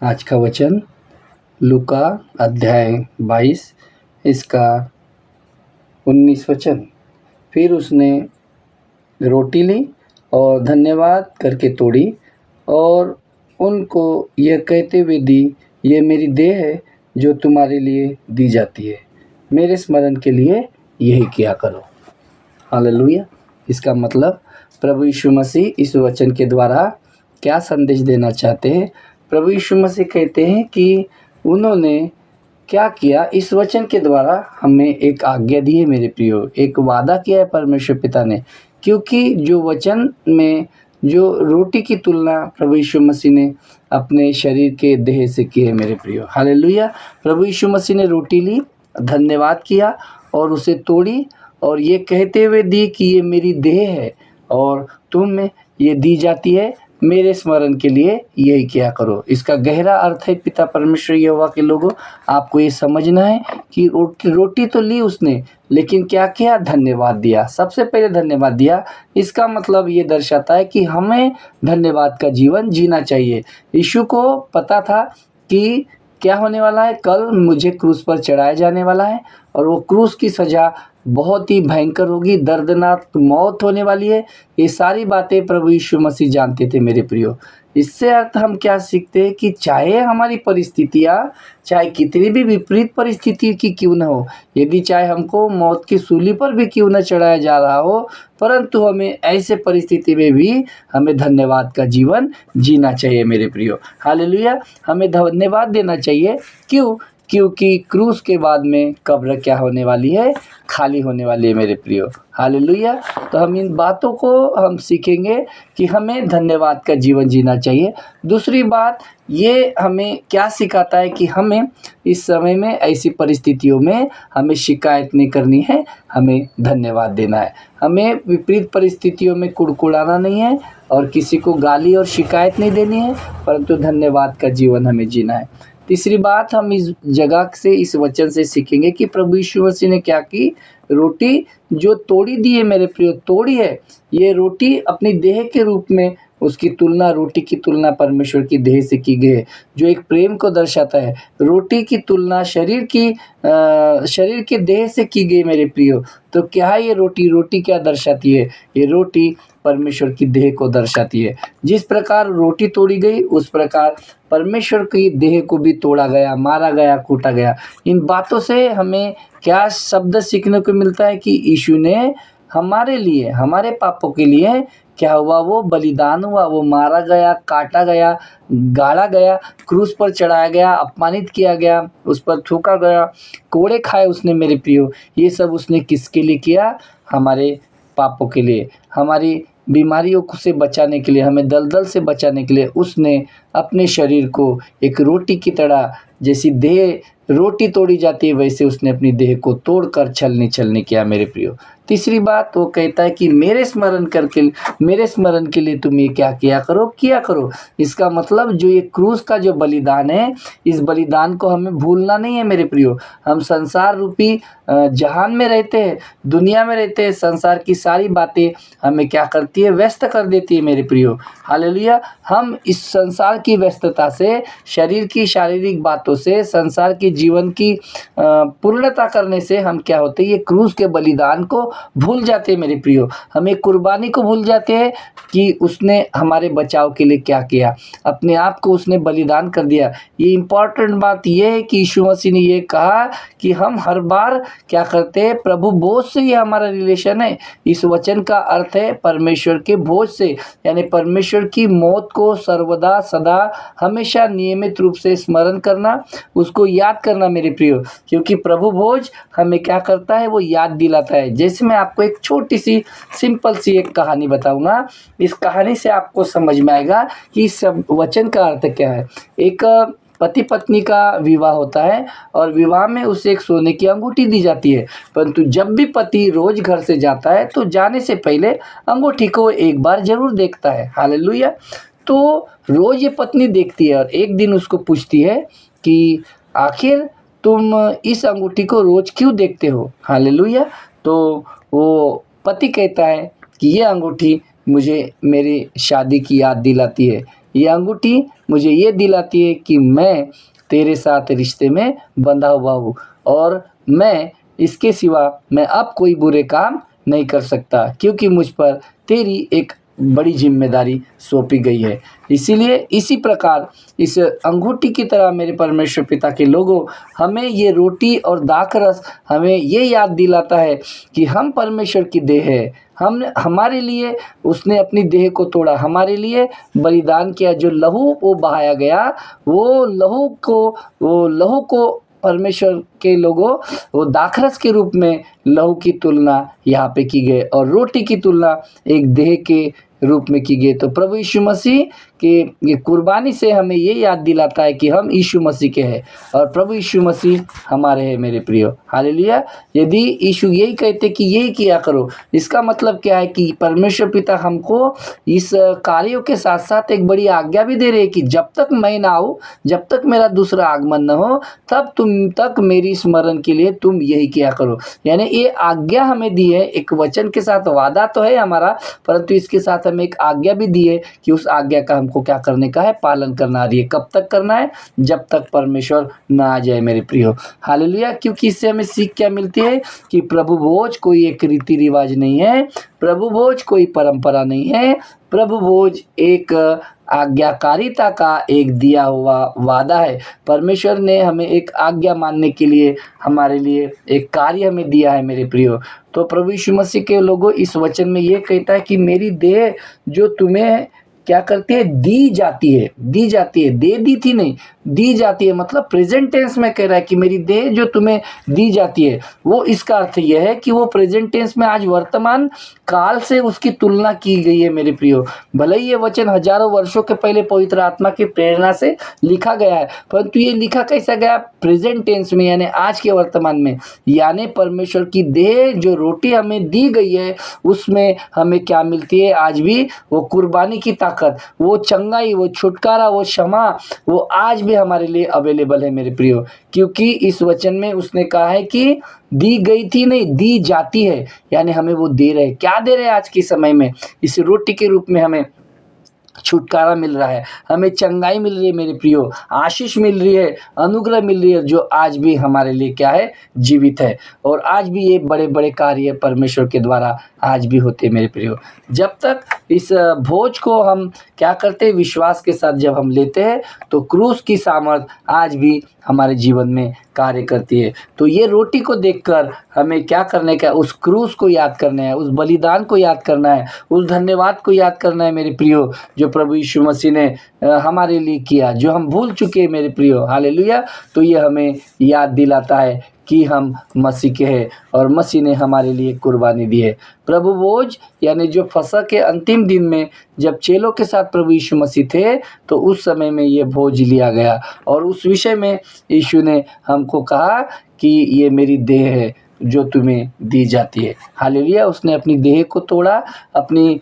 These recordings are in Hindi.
आज का वचन लूका अध्याय 22 इसका 19 वचन। फिर उसने रोटी ली और धन्यवाद करके तोड़ी और उनको यह कहते हुए दी, ये मेरी देह है जो तुम्हारे लिए दी जाती है, मेरे स्मरण के लिए यही किया करो। हालेलुया। इसका मतलब प्रभु यीशु मसीह इस वचन के द्वारा क्या संदेश देना चाहते हैं। प्रभु यीशु मसीह कहते हैं कि उन्होंने क्या किया, इस वचन के द्वारा हमें एक आज्ञा दी है मेरे प्रियो, एक वादा किया है परमेश्वर पिता ने। क्योंकि जो वचन में जो रोटी की तुलना प्रभु यीशु मसीह ने अपने शरीर के देह से की है मेरे प्रियो। हालेलुया। प्रभु यीशु मसीह ने रोटी ली, धन्यवाद किया और उसे तोड़ी और ये कहते हुए दी कि ये मेरी देह है और तुम में ये दी जाती है, मेरे स्मरण के लिए यही किया करो। इसका गहरा अर्थ है पिता परमेश्वर यहोवा के लोगों, आपको ये समझना है कि रोटी तो ली उसने, लेकिन क्या किया, धन्यवाद दिया। सबसे पहले धन्यवाद दिया। इसका मतलब ये दर्शाता है कि हमें धन्यवाद का जीवन जीना चाहिए। यीशु को पता था कि क्या होने वाला है, कल मुझे क्रूस पर चढ़ाया जाने वाला है और वो क्रूस की सज़ा बहुत ही भयंकर होगी, दर्दनाक मौत होने वाली है। ये सारी बातें प्रभु यीशु मसीह जानते थे मेरे प्रियो। इससे अर्थ हम क्या सीखते हैं कि चाहे हमारी परिस्थितियाँ चाहे कितनी भी विपरीत परिस्थिति की क्यों न हो, यदि चाहे हमको मौत की सूली पर भी क्यों न चढ़ाया जा रहा हो, परंतु हमें ऐसे परिस्थिति में भी हमें धन्यवाद का जीवन जीना चाहिए मेरे प्रियो। हालेलुया। हमें धन्यवाद देना चाहिए। क्यों? क्योंकि क्रूस के बाद में कब्र क्या होने वाली है, खाली होने वाली है मेरे प्रियो। हालेलुया। तो हम इन बातों को हम सीखेंगे कि हमें धन्यवाद का जीवन जीना चाहिए। दूसरी बात ये हमें क्या सिखाता है कि हमें इस समय में ऐसी परिस्थितियों में हमें शिकायत नहीं करनी है, हमें धन्यवाद देना है। हमें विपरीत परिस्थितियों में कुड़कुड़ाना नहीं है और किसी को गाली और शिकायत नहीं देनी है, परंतु धन्यवाद का जीवन हमें जीना है। तीसरी बात हम इस जगह से, इस वचन से सीखेंगे कि प्रभु यीशु मसीह ने क्या की, रोटी जो तोड़ी दी है मेरे प्रियो, तोड़ी है। ये रोटी अपनी देह के रूप में, उसकी तुलना, रोटी की तुलना परमेश्वर की देह से की गई है, जो एक प्रेम को दर्शाता है। रोटी की तुलना शरीर की देह से की गई मेरे प्रियो। तो क्या है ये रोटी? रोटी क्या दर्शाती है? ये रोटी परमेश्वर की देह को दर्शाती है। जिस प्रकार रोटी तोड़ी गई, उस प्रकार परमेश्वर की देह को भी तोड़ा गया, मारा गया, कूटा गया। इन बातों से हमें क्या शब्द सीखने को मिलता है कि यीशु ने हमारे लिए, हमारे पापों के लिए क्या हुआ, वो बलिदान हुआ, वो मारा गया, काटा गया, गाड़ा गया, क्रूस पर चढ़ाया गया, अपमानित किया गया, उस पर थूका गया, कोड़े खाए उसने मेरे प्रियो। ये सब उसने किसके लिए किया? हमारे पापों के लिए, हमारी बीमारियों से बचाने के लिए, हमें दलदल से बचाने के लिए उसने अपने शरीर को एक रोटी की तरह, जैसी देह रोटी तोड़ी जाती है वैसे उसने अपनी देह को तोड़कर छलनी किया मेरे प्रियो। तीसरी बात वो कहता है कि मेरे स्मरण के लिए तुम ये क्या किया करो। इसका मतलब जो ये क्रूस का जो बलिदान है, इस बलिदान को हमें भूलना नहीं है मेरे प्रियो। हम संसार रूपी जहान में रहते हैं, दुनिया में रहते हैं, संसार की सारी बातें हमें क्या करती है, व्यस्त कर देती है मेरे प्रियो। हालेलुया। हम इस संसार की व्यस्तता से, शरीर की शारीरिक बातों से, संसार की जीवन की पूर्णता करने से हम क्या होते हैं, ये क्रूस के बलिदान को भूल जाते हैं मेरे प्रियो। हमें कुर्बानी को भूल जाते हैं कि उसने हमारे बचाव के लिए क्या किया, अपने आप को उसने बलिदान कर दिया। ये इम्पॉर्टेंट बात ये है कि यीशु मसीह ने ये कहा कि हम हर बार क्या करते हैं, प्रभु भोज से ही हमारा रिलेशन है। इस वचन का अर्थ है परमेश्वर के भोज से, यानी परमेश्वर की मौत को सर्वदा सदा हमेशा नियमित रूप से स्मरण करना, उसको याद करना मेरे प्रियो। क्योंकि प्रभु भोज हमें क्या करता है, वो याद दिलाता है। जैसे मैं आपको एक छोटी सी सिंपल सी एक कहानी बताऊंगा, इस कहानी से आपको समझ में आएगा कि इस वचन का अर्थ क्या है। एक पति पत्नी का विवाह होता है और विवाह में उसे एक सोने की अंगूठी दी जाती है, परंतु जब भी पति रोज घर से जाता है तो जाने से पहले अंगूठी को एक बार जरूर देखता है। हालेलुया। तो रोज ये पत्नी देखती है और एक दिन उसको पूछती है कि आखिर तुम इस अंगूठी को रोज क्यों देखते हो? हालेलुया। तो वो पति कहता है कि ये अंगूठी मुझे मेरी शादी की याद दिलाती है, ये अंगूठी मुझे ये दिलाती है कि मैं तेरे साथ रिश्ते में बंधा हुआ हूँ और मैं इसके सिवा मैं अब कोई बुरे काम नहीं कर सकता, क्योंकि मुझ पर तेरी एक बड़ी जिम्मेदारी सौंपी गई है। इसीलिए इसी प्रकार इस अंगूठी की तरह मेरे परमेश्वर पिता के लोगों, हमें ये रोटी और दाखरस हमें ये याद दिलाता है कि हम परमेश्वर की देह है। हम हमारे लिए उसने अपनी देह को तोड़ा, हमारे लिए बलिदान किया। जो लहू वो बहाया गया, वो लहू को परमेश्वर के लोगों वो दाखरस के रूप में लहू की तुलना यहाँ पे की गई और रोटी की तुलना एक देह के रूप में की गई। तो प्रभु यीशु मसीह के ये कुर्बानी से हमें ये याद दिलाता है कि हम यीशु मसीह के हैं और प्रभु यीशु मसीह हमारे हैं मेरे प्रियो। हालेलुया। यदि यीशु यही कहते कि यही किया करो, इसका मतलब क्या है कि परमेश्वर पिता हमको इस कार्यों के साथ साथ एक बड़ी आज्ञा भी दे रहे हैं कि जब तक मैं ना आऊँ, जब तक मेरा दूसरा आगमन न हो, तब तुम तक मेरी स्मरण के लिए तुम यही किया करो। यानी ये आज्ञा हमें दी है, एक वचन के साथ वादा तो है हमारा, परंतु इसके साथ हमें एक आज्ञा भी दी है कि उस आज्ञा का हमको क्या करने का है, पालन करना है। ये कब तक करना है? जब तक परमेश्वर ना आ जाए मेरे प्रियो। हालेलुया। क्योंकि इससे हमें सीख क्या मिलती है कि प्रभु भोज कोई एक रीति रिवाज नहीं है, प्रभु भोज कोई परंपरा नहीं है, प्रभु भोज एक आज्ञाकारिता का एक दिया हुआ वादा है। परमेश्वर ने हमें एक आज्ञा मानने के लिए हमारे लिए एक कार्य हमें दिया है मेरे प्रियो। तो प्रभु यीशु मसीह के लोगों, इस वचन में ये कहता है कि मेरी देह जो तुम्हें क्या करती है, दी जाती है, दी जाती है, दे दी थी नहीं, दी जाती है। मतलब प्रेजेंट टेंस में कह रहा है कि मेरी देह जो तुम्हें दी जाती है, वो इसका अर्थ यह है कि वो प्रेजेंट टेंस में आज वर्तमान काल से उसकी तुलना की गई है मेरे प्रियो। भले ही ये वचन हजारों वर्षों के पहले पवित्र आत्मा की प्रेरणा से लिखा गया है, परंतु ये लिखा कैसा गया? प्रेजेंट टेंस में, यानी आज के वर्तमान में। यानी परमेश्वर की देह जो रोटी हमें दी गई है, उसमें हमें क्या मिलती है आज भी? वो कुर्बानी की ताकत, वो चंगाई, वो छुटकारा, वो क्षमा, वो आज भी हमारे लिए अवेलेबल है मेरे प्रियो। क्योंकि इस वचन में उसने कहा है कि दी गई थी नहीं, दी जाती है। यानी हमें वो दे रहे हैं। क्या दे रहे हैं आज के समय में? इस रोटी के रूप में हमें छुटकारा मिल रहा है, हमें चंगाई मिल रही है मेरे प्रियो, आशीष मिल रही है, अनुग्रह मिल रही है, जो आज भी हमारे लिए क्या है? जीवित है। और आज भी ये बड़े बड़े कार्य परमेश्वर के द्वारा आज भी होते हैं मेरे प्रियो। जब तक इस भोज को हम क्या करते हैं? विश्वास के साथ जब हम लेते हैं, तो क्रूस की सामर्थ आज भी हमारे जीवन में कार्य करती है। तो ये रोटी को देखकर हमें क्या करने का है? उस क्रूस को याद करना है, उस बलिदान को याद करना है, उस धन्यवाद को याद करना है मेरे प्रियो, जो प्रभु यीशु मसीह ने हमारे लिए किया, जो हम भूल चुके हैं मेरे प्रियो। हालेलुया। तो ये हमें याद दिलाता है कि हम मसीह के हैं और मसीह ने हमारे लिए कुर्बानी दी है। प्रभु भोज यानी जो फसह के अंतिम दिन में जब चेलों के साथ प्रभु यीशु मसीह थे, तो उस समय में ये भोज लिया गया और उस विषय में यीशु ने हमको कहा कि ये मेरी देह है जो तुम्हें दी जाती है। हालेलुया। उसने अपनी देह को तोड़ा, अपनी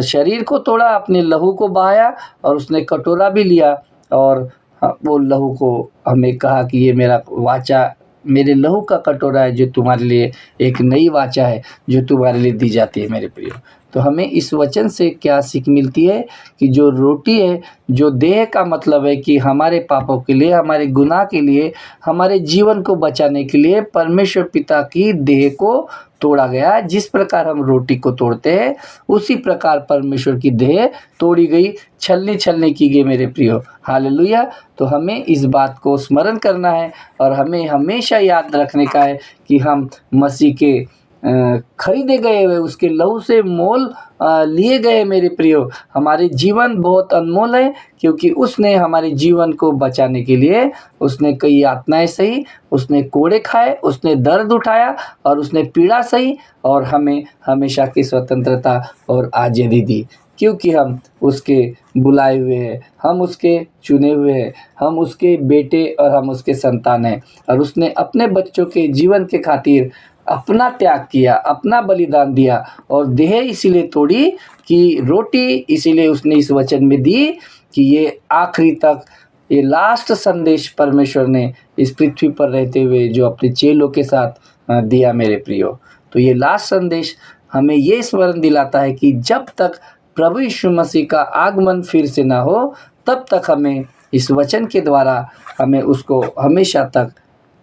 शरीर को तोड़ा, अपने लहू को बहाया और उसने कटोरा भी लिया और वो लहू को हमें कहा कि ये मेरा वाचा, मेरे लहू का कटोरा है, जो तुम्हारे लिए एक नई वाचा है, जो तुम्हारे लिए दी जाती है मेरे प्रियो। तो हमें इस वचन से क्या सीख मिलती है कि जो रोटी है, जो देह का मतलब है कि हमारे पापों के लिए, हमारे गुनाह के लिए, हमारे जीवन को बचाने के लिए परमेश्वर पिता की देह को तोड़ा गया। जिस प्रकार हम रोटी को तोड़ते हैं, उसी प्रकार परमेश्वर की देह तोड़ी गई, छलनी की गई मेरे प्रियो। हालेलुया। तो हमें इस बात को स्मरण करना है और हमें हमेशा याद रखने का है कि हम मसीह के खरीदे गए हुए, उसके लहू से मोल लिए गए मेरे प्रियो। हमारे जीवन बहुत अनमोल है, क्योंकि उसने हमारे जीवन को बचाने के लिए उसने कई यातनाएं सही, उसने कोड़े खाए, उसने दर्द उठाया और उसने पीड़ा सही और हमें हमेशा की स्वतंत्रता और आज़ादी दी। क्योंकि हम उसके बुलाए हुए हैं, हम उसके चुने हुए हैं, हम उसके बेटे और हम उसके संतान हैं। और उसने अपने बच्चों के जीवन के खातिर अपना त्याग किया, अपना बलिदान दिया और देह इसीलिए तोड़ी कि रोटी इसीलिए उसने इस वचन में दी कि ये आखिरी तक, ये लास्ट संदेश परमेश्वर ने इस पृथ्वी पर रहते हुए जो अपने चेलों के साथ दिया मेरे प्रियो। तो ये लास्ट संदेश हमें ये स्मरण दिलाता है कि जब तक प्रभु यीशु मसीह का आगमन फिर से ना हो, तब तक हमें इस वचन के द्वारा हमें उसको हमेशा तक,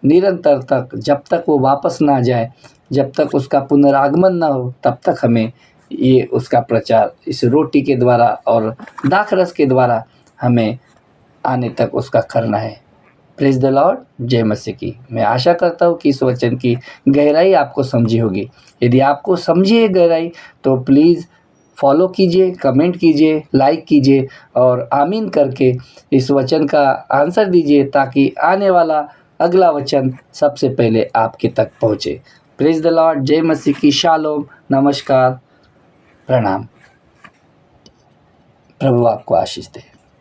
निरंतर तक, जब तक वो वापस ना जाए, जब तक उसका पुनरागमन ना हो, तब तक हमें ये उसका प्रचार इस रोटी के द्वारा और दाखरस के द्वारा हमें आने तक उसका करना है। Praise the Lord. जय मसीह की। मैं आशा करता हूँ कि इस वचन की गहराई आपको समझी होगी। यदि आपको समझी है गहराई तो प्लीज़ फॉलो कीजिए, कमेंट कीजिए, लाइक कीजिए और आमीन करके इस वचन का आंसर दीजिए, ताकि आने वाला अगला वचन सबसे पहले आपके तक पहुँचे। Praise the Lord. जय मसीह की। शालोम। नमस्कार। प्रणाम। प्रभु आपको आशीष दे।